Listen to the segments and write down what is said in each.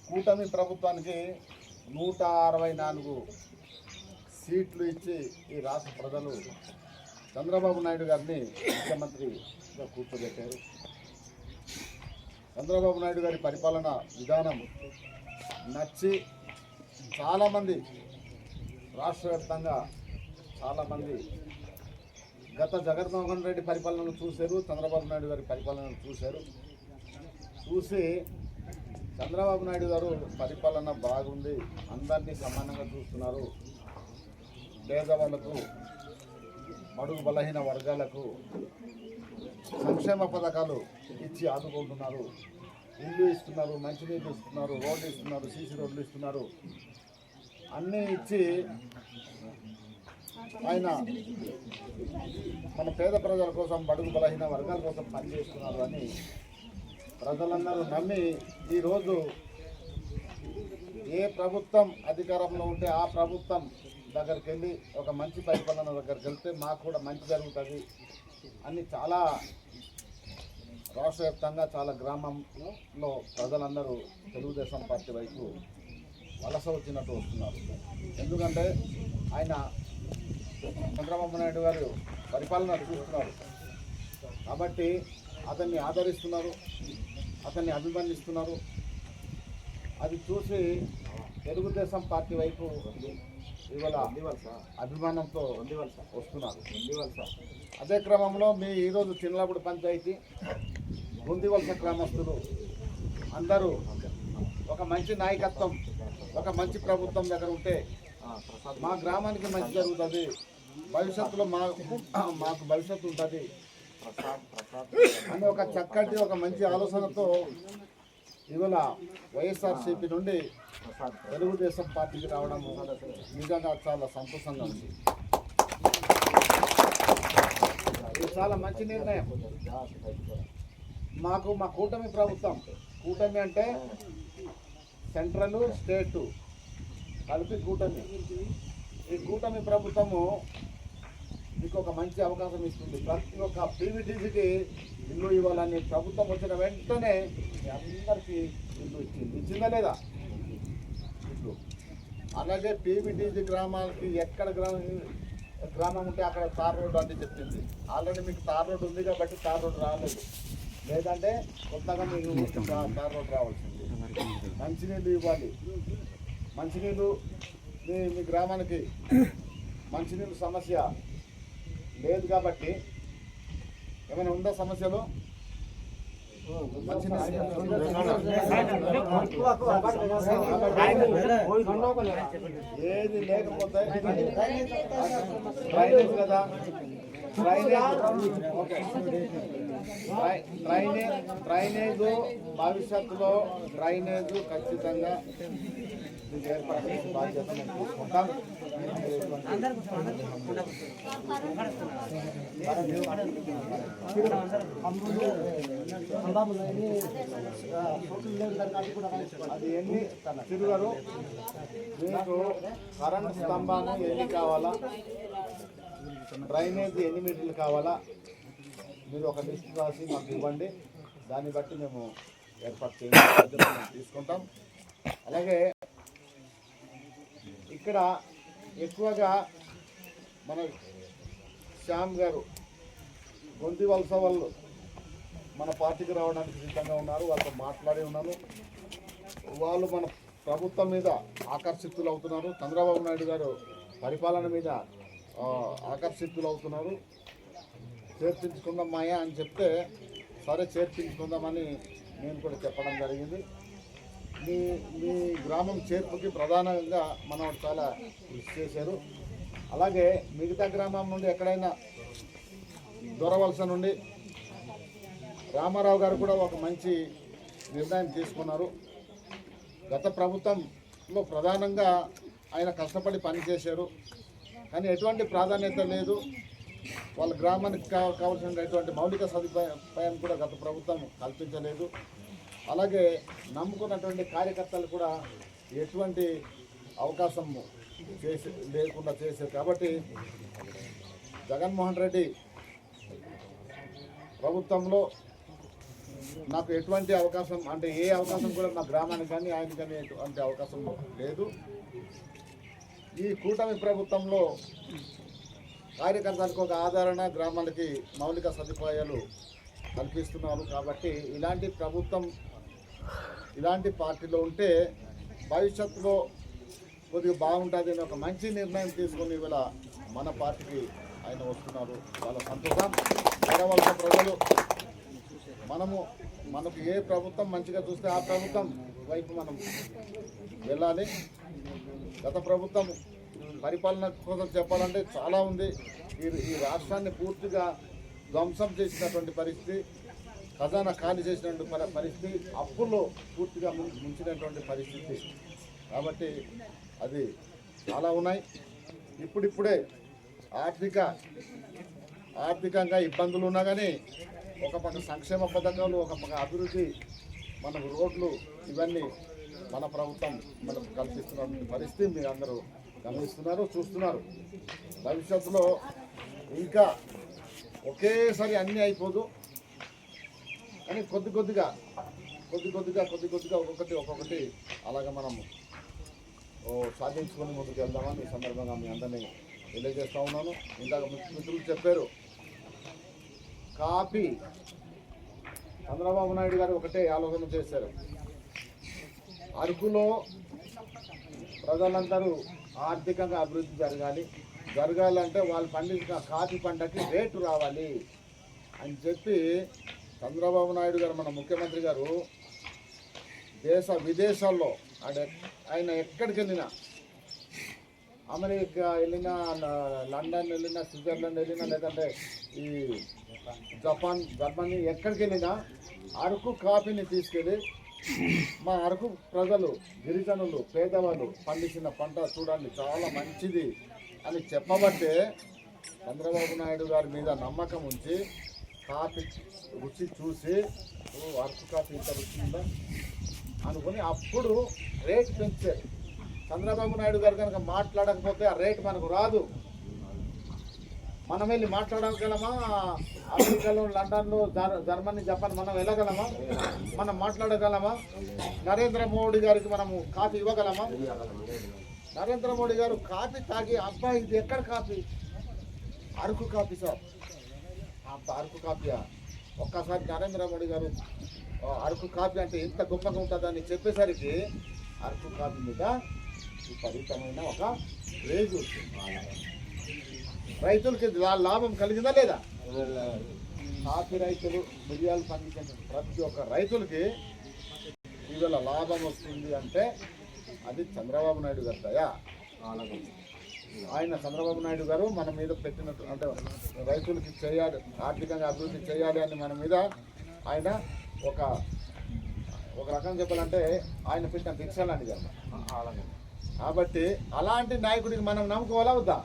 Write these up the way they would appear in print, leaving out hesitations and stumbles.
కూటమి ప్రభుత్వానికి 164 సీట్లు ఇచ్చి ఈ రాష్ట్ర ప్రజలు చంద్రబాబు నాయుడు గారిని ముఖ్యమంత్రిగా కూర్చోబెట్టారు. చంద్రబాబు నాయుడు గారి పరిపాలన విధానం నచ్చి చాలామంది రాష్ట్ర వ్యాప్తంగా చాలామంది గత జగన్మోహన్ రెడ్డి పరిపాలనను చూశారు, చంద్రబాబు నాయుడు గారి పరిపాలనను చూసి చంద్రబాబు నాయుడు గారు పరిపాలన బాగుంది, అందరినీ సమానంగా చూస్తున్నారు, పేదవాళ్లకు బడుగు బలహీన వర్గాలకు సంక్షేమ పథకాలు ఇచ్చి ఆదుకుంటున్నారు, ఇల్లు ఇస్తున్నారు, మంచినీళ్ళు ఇస్తున్నారు, రోడ్లు ఇస్తున్నారు, సీసీ రోడ్లు ఇస్తున్నారు, అన్నీ ఇచ్చి ఆయన మన పేద ప్రజల కోసం బడుగు బలహీన వర్గాల కోసం పనిచేస్తున్నారు అని ప్రజలందరూ నమ్మి ఈరోజు ఏ ప్రభుత్వం అధికారంలో ఉంటే ఆ ప్రభుత్వం దగ్గరికి వెళ్ళి ఒక మంచి పరిపాలన దగ్గరికి వెళ్తే మాకు కూడా మంచి జరుగుతుంది అని చాలా రాష్ట్ర వ్యాప్తంగా చాలా గ్రామంలో ప్రజలందరూ తెలుగుదేశం పార్టీ వైపు వలస వచ్చినట్టు వస్తున్నారు. ఎందుకంటే ఆయన చంద్రబాబు నాయుడు గారు పరిపాలన చూస్తున్నారు కాబట్టి అతన్ని ఆదరిస్తున్నారు, అతన్ని అభిమానిస్తున్నారు. అది చూసి తెలుగుదేశం పార్టీ వైపు ఇవాళ అభిమానంతో వస్తున్నారు. అదే క్రమంలో మీ ఈరోజు చిన్నలపూడి పంచాయతీ గుందివలస గ్రామస్తులు అందరూ ఒక మంచి నాయకత్వం, ఒక మంచి ప్రభుత్వం దగ్గర ఉంటే మా గ్రామానికి మంచి జరుగుతుంది, భవిష్యత్తులో మాకు భవిష్యత్తు ఉంటుంది అని ఒక చక్కటి ఒక మంచి ఆలోచనతో ఇవాళ వైఎస్ఆర్సీపీ నుండి తెలుగుదేశం పార్టీకి రావడం నిజంగా చాలా సంతోషంగా ఉంది. ఇది చాలా మంచి నిర్ణయం. మా కూటమి ప్రభుత్వం, కూటమి అంటే సెంట్రల్ స్టేటు కలిపి కూటమి, ఈ కూటమి ప్రభుత్వము మీకు ఒక మంచి అవకాశం ఇస్తుంది. ప్రతి ఒక్క పీవీటీసీకి ఇల్లు ఇవ్వాలని ప్రభుత్వం వచ్చిన వెంటనే అందరికీ ఇల్లు ఇచ్చిందా లేదా ఇల్లు. అలాగే పీవీటీసీ గ్రామాలకి ఎక్కడ గ్రామం ఉంటే అక్కడ తార్ రోడ్డు అని చెప్పింది. ఆల్రెడీ మీకు తార్ రోడ్డు ఉంది కాబట్టి తార్ రోడ్డు రాలేదు, లేదంటే కొత్తగా మీకు తార్ రోడ్డు రావాల్సింది. మంచినీళ్ళు ఇవ్వాలి, మంచినీళ్ళు మీ గ్రామానికి మంచినీళ్ళు సమస్య లేదు కాబట్టి ఏమైనా ఉందా సమస్యలు? ఏది లేకపోతే డ్రైనేజ్ కదా, డ్రైనేజ్ భవిష్యత్తులో డ్రైనేజ్ ఖచ్చితంగా మీకు ఏర్పాటు చేసే బాధ్యత మేము తీసుకుంటాం. అది ఎన్ని తిరుగారు మీకు కరెంట్ స్తంభాలు ఎన్ని కావాలా, డ్రైనేజ్ ఎన్ని మీటర్లు కావాలా, మీరు ఒక లిస్ట్ రాసి మాకు ఇవ్వండి, దాన్ని బట్టి మేము ఏర్పాటు చేయాలి తీసుకుంటాం. అలాగే ఇక్కడ ఎక్కువగా మన శ్యామ్ గారు గొంతివలస వాళ్ళు మన పార్టీకి రావడానికి సిద్ధంగా ఉన్నారు, వాళ్ళతో మాట్లాడి ఉన్నాను. వాళ్ళు మన ప్రభుత్వం మీద ఆకర్షితులు అవుతున్నారు, చంద్రబాబు నాయుడు గారు పరిపాలన మీద ఆకర్షితులు అవుతున్నారు. చేర్పించుకుందాం మాయా అని చెప్తే సరే చేర్పించుకుందామని నేను కూడా చెప్పడం జరిగింది. మీ గ్రామం చేర్పుకి ప్రధానంగా మనం చాలా కృషి చేశారు. అలాగే మిగతా గ్రామం నుండి ఎక్కడైనా దొరవలస నుండి రామారావు గారు కూడా ఒక మంచి నిర్ణయం తీసుకున్నారు. గత ప్రభుత్వంలో ప్రధానంగా ఆయన కష్టపడి పనిచేశారు, కానీ ఎటువంటి ప్రాధాన్యత లేదు. వాళ్ళ గ్రామానికి కావాల్సినటువంటి మౌలిక సదుపాయం కూడా గత ప్రభుత్వం కల్పించలేదు. అలాగే నమ్ముకున్నటువంటి కార్యకర్తలు కూడా ఎటువంటి అవకాశం లేకుండా చేశారు. కాబట్టి జగన్మోహన్ రెడ్డి ప్రభుత్వంలో నాకు ఎటువంటి అవకాశం అంటే ఏ అవకాశం కూడా మా గ్రామానికి కానీ ఆయనకి కానీ ఎటువంటి అవకాశం లేదు. ఈ కూటమి ప్రభుత్వంలో కార్యకర్తలకు ఒక ఆదరణ, గ్రామాలకి మౌలిక సదుపాయాలు కల్పిస్తున్నారు. కాబట్టి ఇలాంటి ప్రభుత్వం ఇలాంటి పార్టీలో ఉంటే భవిష్యత్తులో కొద్దిగా బాగుంటుంది అని ఒక మంచి నిర్ణయం తీసుకొని ఇవాళ మన పార్టీకి ఆయన వస్తున్నారు. చాలా సంతోషం. వేరవలస ప్రజలు మనకు ఏ ప్రభుత్వం మంచిగా చూస్తే ఆ ప్రభుత్వం వైపు మనం వెళ్ళాలి. గత ప్రభుత్వం పరిపాలన కోసం చెప్పాలంటే చాలా ఉంది. ఈ రాష్ట్రాన్ని పూర్తిగా ధ్వంసం చేసినటువంటి పరిస్థితి, ఖజానా ఖాళీ చేసినటువంటి పరిస్థితి, అప్పుల్లో పూర్తిగా ముంచినటువంటి పరిస్థితి. కాబట్టి అది చాలా ఉన్నాయి. ఇప్పుడిప్పుడే ఆర్థికంగా ఇబ్బందులు ఉన్నా కానీ ఒక పక్క సంక్షేమ పథకాలు, ఒక పక్క అభివృద్ధి, మనకు రోడ్లు, ఇవన్నీ మన ప్రభుత్వం మనకు కల్పిస్తున్న పరిస్థితి మీరు అందరూ గమనిస్తున్నారు, చూస్తున్నారు. భవిష్యత్తులో ఇంకా ఒకేసారి అన్నీ అయిపోదు కానీ కొద్ది కొద్దిగా ఒక్కొక్కటి అలాగే మనం సాధించుకొని ముందుకు వెళ్దామని ఈ సందర్భంగా మీ అందరినీ తెలియజేస్తూ ఉన్నాను. ఇందాక మిత్రులు చెప్పారు, కాపీ చంద్రబాబు నాయుడు గారు ఒకటే ఆలోచన చేశారు, అరకులో ప్రజలందరూ ఆర్థికంగా అభివృద్ధి జరగాలంటే వాళ్ళు పండించిన కాఫీ పంటకి రేటు రావాలి అని చెప్పి చంద్రబాబు నాయుడు గారు, మన ముఖ్యమంత్రి గారు విదేశాల్లో ఆయన ఎక్కడికి వెళ్ళినా, అమెరికా వెళ్ళినా, లండన్ వెళ్ళినా, స్విట్జర్లాండ్ వెళ్ళినా, లేదంటే ఈ జపాన్, జర్మనీ ఎక్కడికి వెళ్ళినా అరకు కాఫీని తీసుకెళ్ళి మా అరకు ప్రజలు, గిరిజనులు, పేదవాళ్ళు పండించిన పంట చూడండి చాలా మంచిది అని చెప్పబట్టే చంద్రబాబు నాయుడు గారి మీద నమ్మకం ఉంచి కాఫీ రుచి చూసి అరకు కాఫీ ఇంత రుచి ఉందా అనుకుని అప్పుడు రేట్ పెంచారు. చంద్రబాబు నాయుడు గారు కనుక మాట్లాడకపోతే ఆ రేట్ మనకు రాదు. మనం వెళ్ళి మాట్లాడగలమా? అమెరికాలో, లండన్లో, జర్మనీ, జపాన్ మనం వెళ్ళగలమా? మనం మాట్లాడగలమా? నరేంద్ర మోడీ గారికి మనము కాఫీ ఇవ్వగలమా? నరేంద్ర మోడీ గారు కాఫీ తాగి, అబ్బాయి ఇది ఎక్కడ coffee? Araku coffee sir. Araku కాఫీయా? ఒక్కసారి నరేంద్ర మోడీ గారు అరకు కాఫీ అంటే ఎంత గొప్పగా ఉంటుందని చెప్పేసరికి అరకు కాఫీ మీద విపరీతమైన ఒక రేజ్ వస్తుంది. రైతులకి లాభం కలిగిందా లేదా? కాఫీ రైతులు, మిరియాలు పండించే ప్రతి ఒక్క రైతులకి ఇవాళ లాభం వస్తుంది అంటే అది చంద్రబాబు నాయుడు గారి దయ. ఆయన చంద్రబాబు నాయుడు గారు మన మీద పెట్టినట్టు అంటే రైతులకి చేయాలి, ఆర్థికంగా అభివృద్ధి చేయాలి అని మన మీద ఆయన ఒక రకం చెప్పాలంటే ఆయన పెట్టిన భిక్ష లాంటిది అన్నమాట. కాబట్టి అలాంటి నాయకుడిని మనం నమ్ముకోవాలా వద్దా?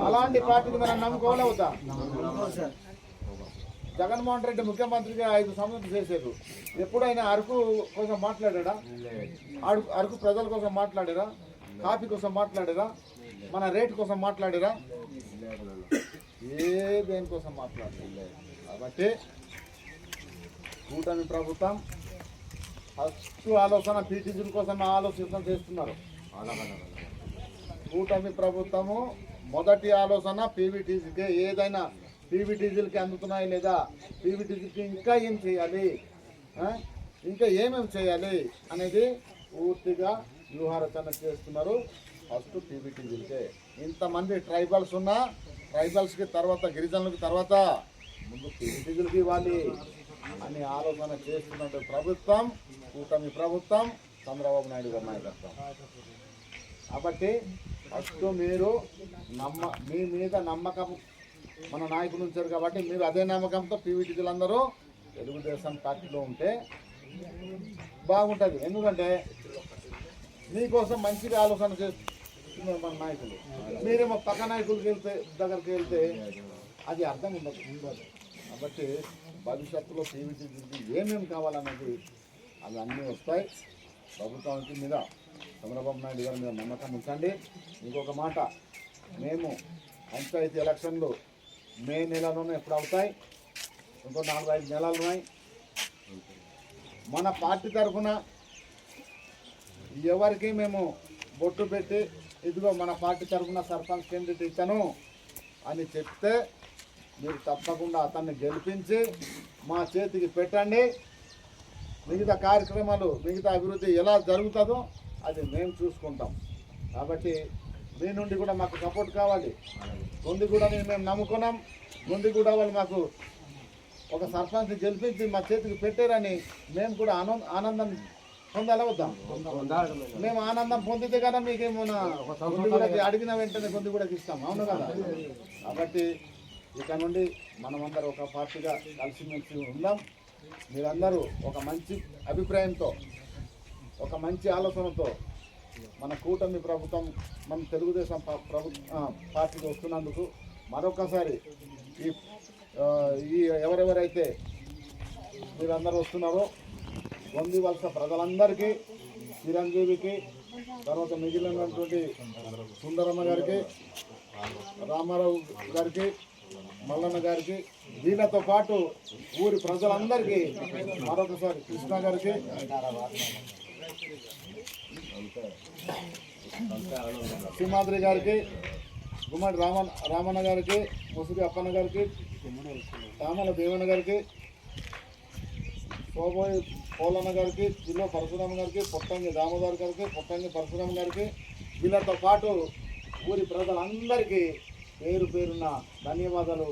అలాంటి పార్టీని మనం నమ్ముకోవాలా వద్దా? జగన్మోహన్ రెడ్డి ముఖ్యమంత్రిగా 5 సంవత్సరాలు చేశారు. ఎప్పుడు ఆయన అరకు కోసం మాట్లాడా? అరకు ప్రజల కోసం మాట్లాడారా? కాఫీ కోసం మాట్లాడారా? మన రేటు కోసం మాట్లాడారా? దేనికోసం మాట్లాడలేదు. కాబట్టి కూటమి ప్రభుత్వం ఫస్ట్ ఆలోచన పీటీజీల కోసం చేస్తున్నారు. కూటమి ప్రభుత్వము మొదటి ఆలోచన పీవీటీజీకే. ఏదైనా పీవీటీజీలకి అందుతున్నాయి లేదా, పీవీటీజీకి ఇంకా ఏం చేయాలి, ఇంకా ఏమేమి చేయాలి అనేది పూర్తిగా వ్యూహారచన చేస్తున్నారు. ఫస్ట్ పీవీటీజీలకే. ఇంతమంది ట్రైబల్స్ ఉన్నా ట్రైబల్స్కి తర్వాత, గిరిజనులకి తర్వాత ముందు పీవీటీజీలకి ఇవ్వాలి అని ఆలోచన చేస్తున్న ప్రభుత్వం కూటమి ప్రభుత్వం, చంద్రబాబు నాయుడు గారి నాయకత్వం. కాబట్టి ఫస్ట్ మీరు మీ మీద నమ్మకం మన నాయకులు ఉంచారు కాబట్టి మీరు అదే నమ్మకంతో పీవీటీజీలందరూ తెలుగుదేశం పార్టీలో ఉంటే బాగుంటుంది. ఎందుకంటే మీకోసం మంచిగా ఆలోచన చేస్తున్నారు మన నాయకులు. మీరేమో పక్క నాయకులకి దగ్గరికి వెళ్తే అది అర్థం ఉండదు. కాబట్టి భవిష్యత్తులో పీవీటీజీకి ఏమేమి కావాలనేది అవి అన్నీ వస్తాయి. ప్రభుత్వానికి మీద చంద్రబాబు నాయుడు గారి మీద నమ్మకం ఉంచండి. ఇంకొక మాట, మేము పంచాయతీ ఎలక్షన్లు మే నెలలోనే ఎప్పుడు అవుతాయి, ఇంకో 4-5 నెలలు ఉన్నాయి. మన పార్టీ తరఫున ఎవరికి మేము బొట్టు పెట్టి ఇదిగో మన పార్టీ తరఫున సర్పంచ్ క్యాండిడేట్ ఇతను అని చెప్తే మీరు తప్పకుండా అతన్ని గెలిపించి మా చేతికి పెట్టండి. మిగతా కార్యక్రమాలు మిగతా అభివృద్ధి ఎలా జరుగుతుందో అది మేము చూసుకుంటాం. కాబట్టి మీ నుండి కూడా మాకు సపోర్ట్ కావాలి. గొందిగూడని మేము నమ్ముకున్నాం. గొందిగూడ వాళ్ళు మాకు ఒక సర్పంచ్ గెలిపించి మా చేతికి పెట్టారని మేము కూడా ఆనందం పొందాలి వద్దాం. మేము ఆనందం పొందితే కదా మీకు ఏమన్నా గొందిగూడకి అడిగిన వెంటనే గొందిగూడకి ఇస్తాం, అవును కదా. కాబట్టి ఇక నుండి మనమందరూ ఒక పార్టీగా కలిసిమెలిసి ఉందాం. మీరందరూ ఒక మంచి అభిప్రాయంతో ఒక మంచి ఆలోచనతో మన కూటమి ప్రభుత్వం మన తెలుగుదేశం పార్టీకి వస్తున్నందుకు మరొకసారి ఈ ఎవరెవరైతే మీరందరూ వస్తున్నారో గొంది వలస ప్రజలందరికీ, చిరంజీవికి, తర్వాత మిగిలినటువంటి సుందరమ్మ గారికి, రామారావు గారికి, మల్లన్న గారికి, దీనితో పాటు ఊరి ప్రజలందరికీ మరొకసారి కృష్ణ గారికి, సింహాద్రి గారికి, గుమ్మడి రామన్న గారికి, ముసురి అప్పన్న గారికి, తామల దేవన్న గారికి, సోబోయి పోలన్న గారికి, జిల్లా పరశురామ గారికి, పొట్టంగి దామోదర్ గారికి, పొట్టంగి పరశురామ గారికి, వీళ్ళతో పాటు ఊరి ప్రజలందరికీ పేరు పేరున్న ధన్యవాదాలు.